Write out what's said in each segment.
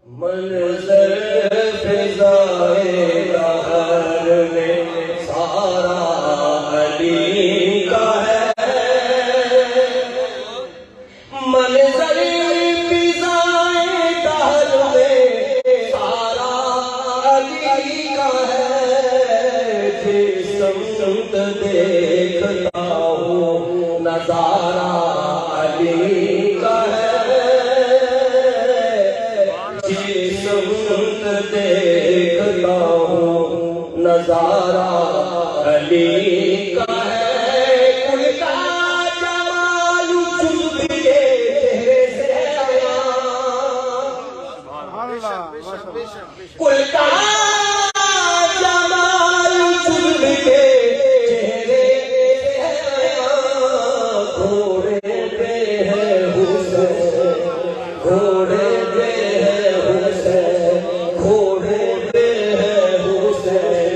मंज़र फ़िज़ाए दहर में सारा अली का है। मंज़र फ़िज़ाए दहर में सारा अली का है। जिस्म सुत देखता हूँ नज़ारा अली का है। देखता हूँ नजारा अली का है। कुल का जमाल चुभ के चेहरे से आया। कुल का जमाल चुभ के चेहरे से आया। घोड़े पे है हुसैन, घोड़े पे है हुसैन, घोड़े पे है हुसैन,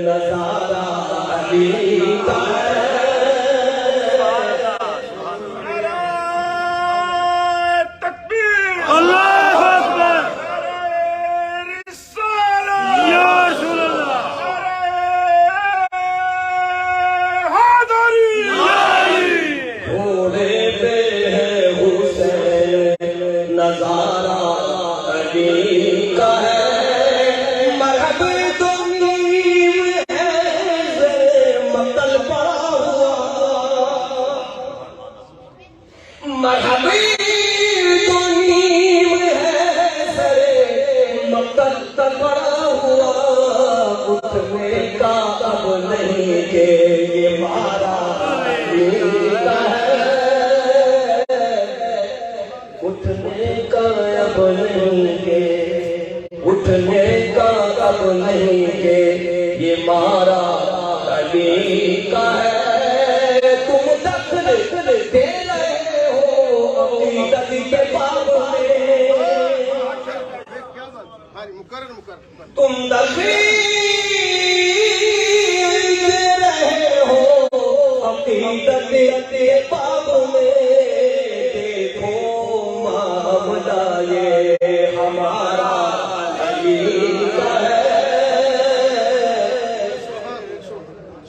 नजारा अली का है। तकबीर, अल्लाहू अकबर, रिसालत, या रसूल अल्लाह, हैदरी, घोड़े पे है हुसैन, नजारा अली का है। मरहब तो नीम है मतल पड़ा हुआ। मरहब तो नीम है सरे मतल पड़ा हुआ। उठने का अब नहीं के ये मारा अली का है। उठने का अब नहीं के, उठने का अब नहीं के ये मारा अली का है। तुम दखल दे रहे हो अकीदत के बाब में। तुम दखल दे रहे हो अकीदत के बाब में। देखो मामला ये हमारा अली का है।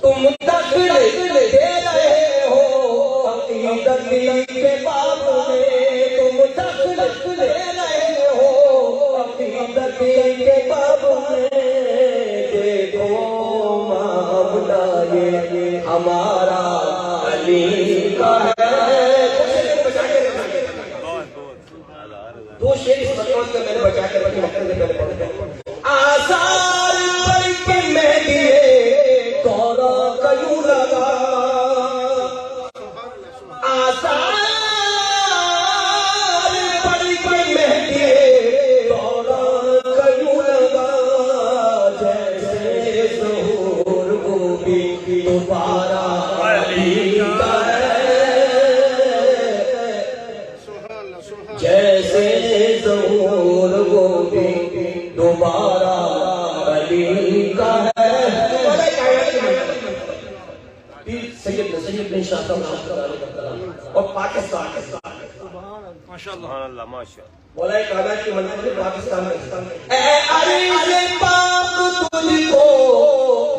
तुम दखल दे रहे हो अकीदत के बाब में। तुम दखल दे रहे हो अकीदत के बाब में। देखो मामला ये हमारा अली का है। दो शेर इस मकसद के मैंने बचा के रखे वक्त से पहले पढ़े। आसार पढ़ के मैं दिए दौरा कयूं लगा। आसार पढ़ के मैं दिए दौरा कयूं लगा। जैसे ज़हूर को भी दोबारा अली का है। जैसे ज़हूर वो भी दोबारा अली का है। सैयद शाह और पाकिस्तान माशाअल्लाह, माशाअल्लाह, मौला कायनात की मंजिल पाकिस्तान में। ऐ अरीज़े पाक तुझको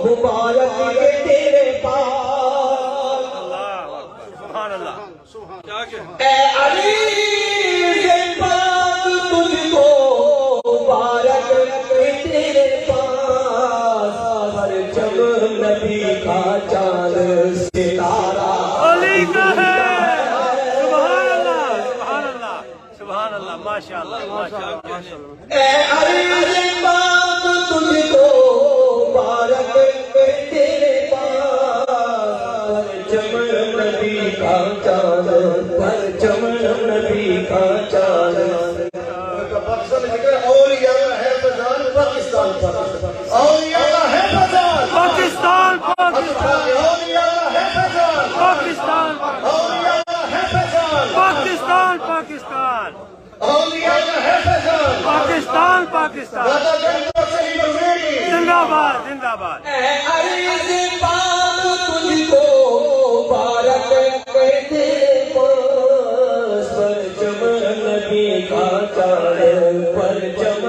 मुबारक के तेरे पास। अल्लाहू अकबर, सुभान अल्लाह, क्या क्या ऐ अरीज़े पाक तुझको मुबारक के तेरे पास। परचम नबी का चांद सितारा अली का है। सुभान अल्लाह, सुभान अल्लाह, सुभान अल्लाह, माशाअल्लाह, माशाअल्लाह। ऐ अरीज़े पाक तुझको मुबारक के तेरे पास। परचम नबी का चांद, परचम नबी का चांद। पाकिस्तान पाकिस्तान, पाकिस्तान, पाकिस्तान, पाकिस्तान, पाकिस्तान, पाकिस्तान, जिंदाबाद, जिंदाबाद। ऐ अरीज़े पाक तुझको मुबारक के तेरे पास। परचम नबी का चांद, परचम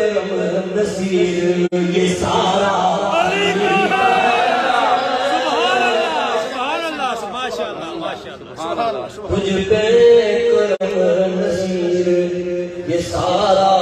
करम नसीर ये सारा अली का है। सुभान अल्लाह, माशाअल्लाह, माशाअल्लाह। तुझ पे करम नसीर ये सारा